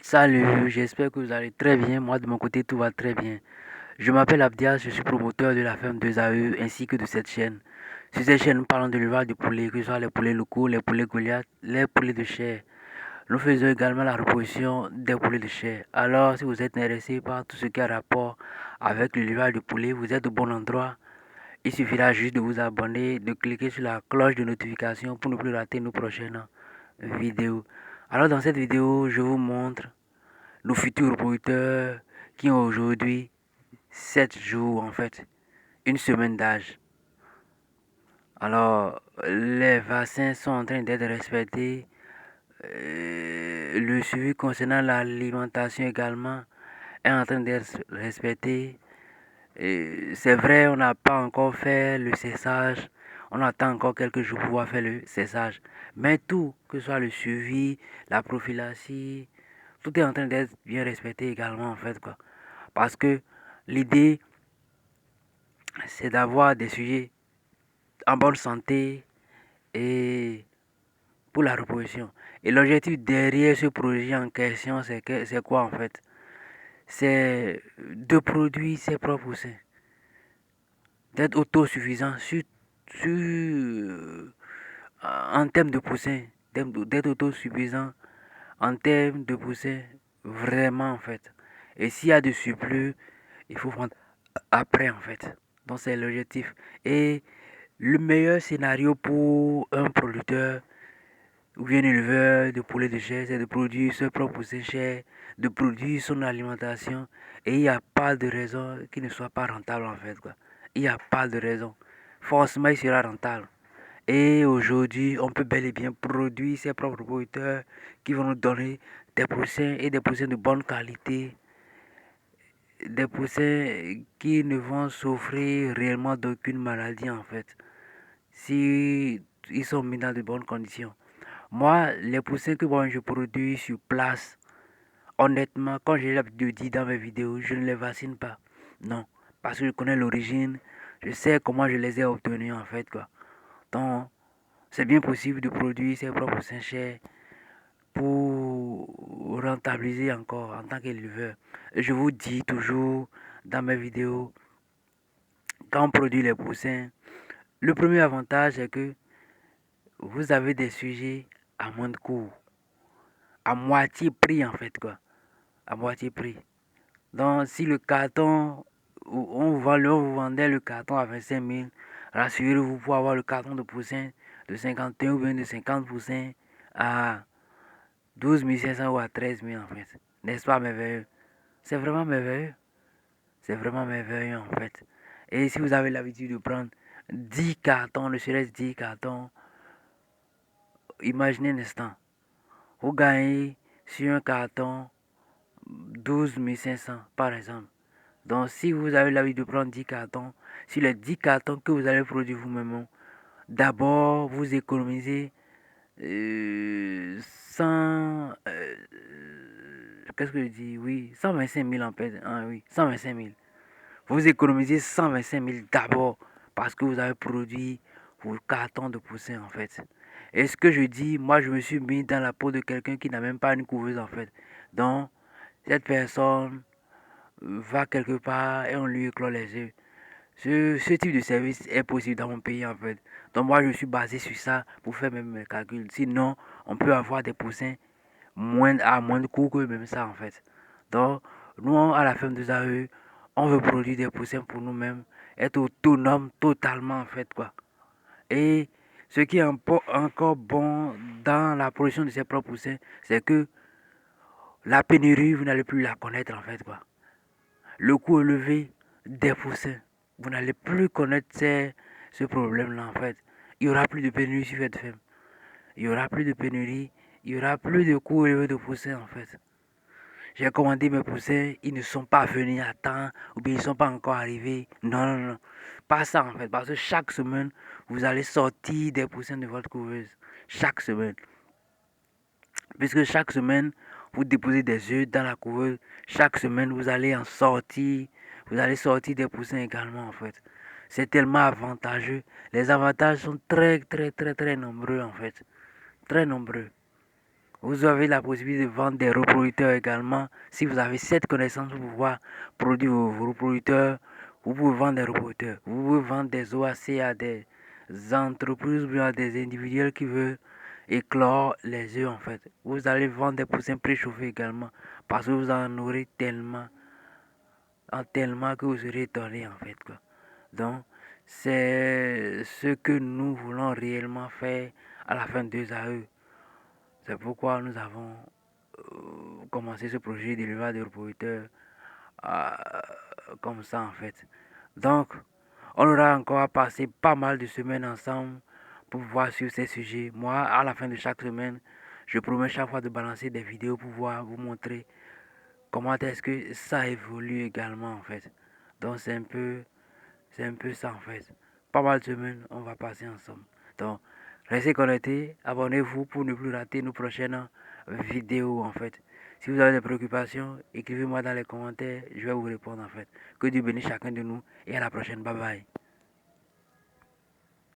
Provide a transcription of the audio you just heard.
Salut, j'espère que vous allez très bien. Moi, de mon côté, tout va très bien. Je m'appelle Abdias, je suis promoteur de la ferme 2AE ainsi que de cette chaîne. Sur cette chaîne, nous parlons de l'élevage de poulets, que ce soit les poulets locaux, les poulets Goliath, les poulets de chair. Nous faisons également la reproduction des poulets de chair. Alors, si vous êtes intéressé par tout ce qui a rapport avec l'élevage de poulets, vous êtes au bon endroit. Il suffira juste de vous abonner, de cliquer sur la cloche de notification pour ne plus rater nos prochaines vidéos. Alors, dans cette vidéo, je vous montre nos futurs producteurs qui ont aujourd'hui 7 jours en fait, une semaine d'âge. Alors, les vaccins sont en train d'être respectés. Le suivi concernant l'alimentation également est en train d'être respecté. C'est vrai, on n'a pas encore fait le cessage. On attend encore quelques jours pour pouvoir faire le cessage. Mais tout, que ce soit le suivi, la prophylaxie, tout est en train d'être bien respecté également en fait quoi. Parce que l'idée, c'est d'avoir des sujets en bonne santé et pour la reproduction. Et l'objectif derrière ce projet en question, c'est quoi en fait? C'est de produire ses propres seins, d'être autosuffisant en termes de poussins, d'être autosuffisant en termes de poussins, vraiment en fait. Et s'il y a du surplus, il faut prendre après en fait. Donc c'est l'objectif. Et le meilleur scénario pour un producteur ou bien un éleveur de poulet de chair, c'est de produire ses propres chair, de produire son alimentation. Et il n'y a pas de raison qu'il ne soit pas rentable en fait, quoi. Il n'y a pas de raison. Forcément, il sera rentable. Et aujourd'hui, on peut bel et bien produire ses propres producteurs qui vont nous donner des poussins et des poussins de bonne qualité, des poussins qui ne vont souffrir réellement d'aucune maladie en fait, si ils sont mis dans de bonnes conditions. Moi, les poussins que moi je produis sur place, honnêtement, quand j'ai l'habitude de dire dans mes vidéos, je ne les vaccine pas. Non, parce que je connais l'origine, je sais comment je les ai obtenus en fait quoi. Donc, c'est bien possible de produire ses propres poussins chers pour rentabiliser encore en tant qu'éleveur. Je vous dis toujours dans mes vidéos, quand on produit les poussins, le premier avantage c'est que vous avez des sujets à moins de coût, à moitié prix en fait quoi, à moitié prix. Donc si le carton, on vous vendait le carton à 25 000, rassurez-vous pour avoir le carton de poussin de 51 ou bien de 50 poussins à 12 500 ou à 13 000 en fait. N'est-ce pas merveilleux? C'est vraiment merveilleux. C'est vraiment merveilleux en fait. Et si vous avez l'habitude de prendre 10 cartons, ne serait-ce 10 cartons, imaginez un instant. Vous gagnez sur un carton 12 500 par exemple. Donc si vous avez l'habitude de prendre 10 cartons, sur les 10 cartons que vous allez produire vous-même, d'abord vous économisez 100... qu'est-ce que je dis? Oui, 125 000 en fait. Ah, oui, 125 000. Vous économisez 125 000 d'abord parce que vous avez produit vos cartons de poussin en fait. Et ce que je dis, moi je me suis mis dans la peau de quelqu'un qui n'a même pas une couveuse en fait. Donc, cette personne va quelque part et on lui éclore les yeux. Ce type de service est possible dans mon pays en fait. Donc moi je suis basé sur ça pour faire mes calculs. Sinon, on peut avoir des poussins à moins de coût que même ça en fait. Donc, nous à la ferme des AE, on veut produire des poussins pour nous-mêmes, être autonome totalement en fait quoi. Et ce qui est encore bon dans la production de ces propres poussins, c'est que la pénurie, vous n'allez plus la connaître en fait quoi. Le coût élevé des poussins, vous n'allez plus connaître ce problème-là en fait. Il n'y aura plus de pénurie sur cette ferme. Il n'y aura plus de pénurie, il n'y aura plus de coût élevé de poussins en fait. J'ai commandé mes poussins, ils ne sont pas venus à temps ou bien ils ne sont pas encore arrivés. Non, non, non. Pas ça en fait, parce que chaque semaine, vous allez sortir des poussins de votre couveuse. Chaque semaine. Puisque chaque semaine, vous déposez des œufs dans la couveuse. Chaque semaine, vous allez en sortir. Vous allez sortir des poussins également en fait. C'est tellement avantageux. Les avantages sont très, très, très, très nombreux en fait. Très nombreux. Vous avez la possibilité de vendre des reproducteurs également. Si vous avez cette connaissance pour pouvoir produire vos reproducteurs, vous pouvez vendre des reproducteurs. Vous pouvez vendre des OAC à des entreprises ou bien à des individuels qui veulent éclore les œufs en fait. Vous allez vendre des poussins préchauffés également parce que vous en aurez tellement que vous serez étonné en fait quoi. Donc c'est ce que nous voulons réellement faire à la fin de 2 AE. C'est pourquoi nous avons commencé ce projet d'élevage de reproducteurs euh, comme ça en fait. Donc on aura encore à passer pas mal de semaines ensemble pour voir sur ces sujets. Moi, à la fin de chaque semaine, je promets chaque fois de balancer des vidéos pour pouvoir vous montrer comment est-ce que ça évolue également en fait. Donc c'est un peu ça en fait. Pas mal de semaines, on va passer ensemble. Donc restez connectés, abonnez-vous pour ne plus rater nos prochaines vidéos en fait. Si vous avez des préoccupations, écrivez-moi dans les commentaires, je vais vous répondre en fait. Que Dieu bénisse chacun de nous et à la prochaine. Bye bye.